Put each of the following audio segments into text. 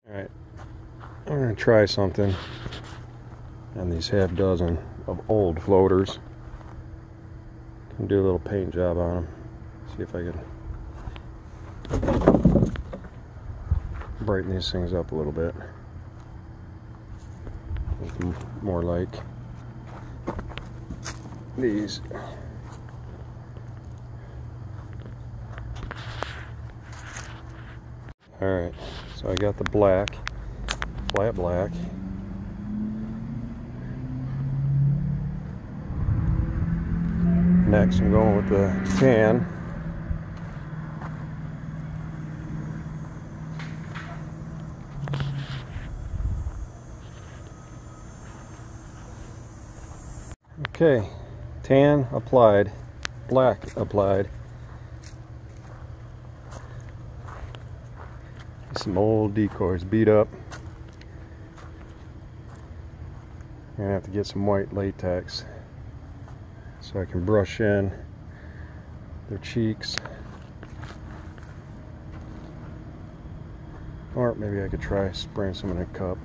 Alright, I'm going to try something on these half dozen of old floaters. Can do a little paint job on them. See if I can brighten these things up a little bit. Make them more like these. Alright, so I got the black, flat black. Next I'm going with the tan. Okay, tan applied, black applied. Some old decoys beat up. I'm gonna have to get some white latex so I can brush in their cheeks. Or maybe I could try spraying some in a cup.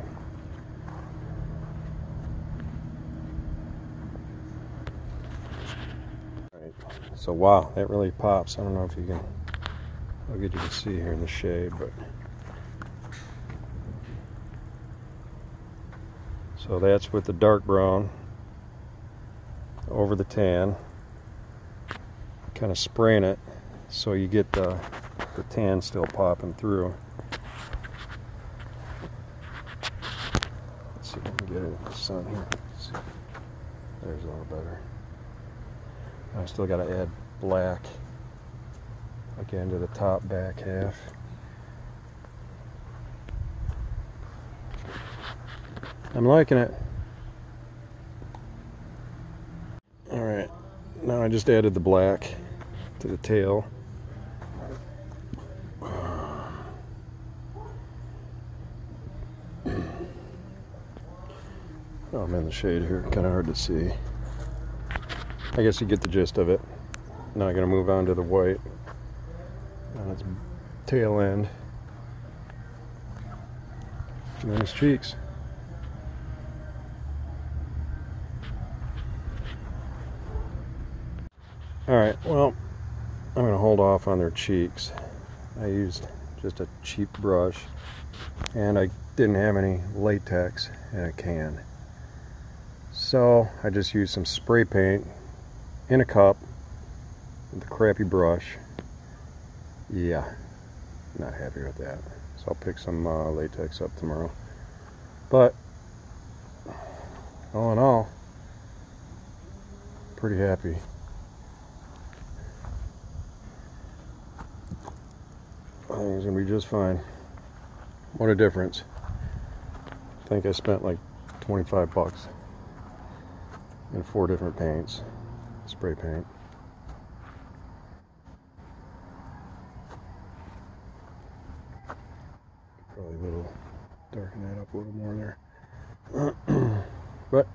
Alright, so wow, that really pops. I don't know if you can, how good you can see here in the shade, but so that's with the dark brown over the tan, kind of spraying it so you get the tan still popping through. Let's see if I can get it in the sun here. Let's see. There's a little better. I still got to add black again to the top back half. I'm liking it. Alright, now I just added the black to the tail. Oh, I'm in the shade here, kind of hard to see. I guess you get the gist of it. Now I'm going to move on to the white on its tail end. And then his cheeks. Alright, well, I'm going to hold off on their cheeks. I used just a cheap brush, and I didn't have any latex in a can. So I just used some spray paint in a cup with a crappy brush. Yeah, not happy with that. So I'll pick some latex up tomorrow. But all in all, pretty happy. I think it's gonna be just fine. What a difference. I think I spent like 25 bucks in 4 different paints, spray paint. Probably a little darken that up a little more there. But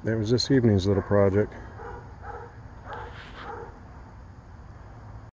that was this evening's little project.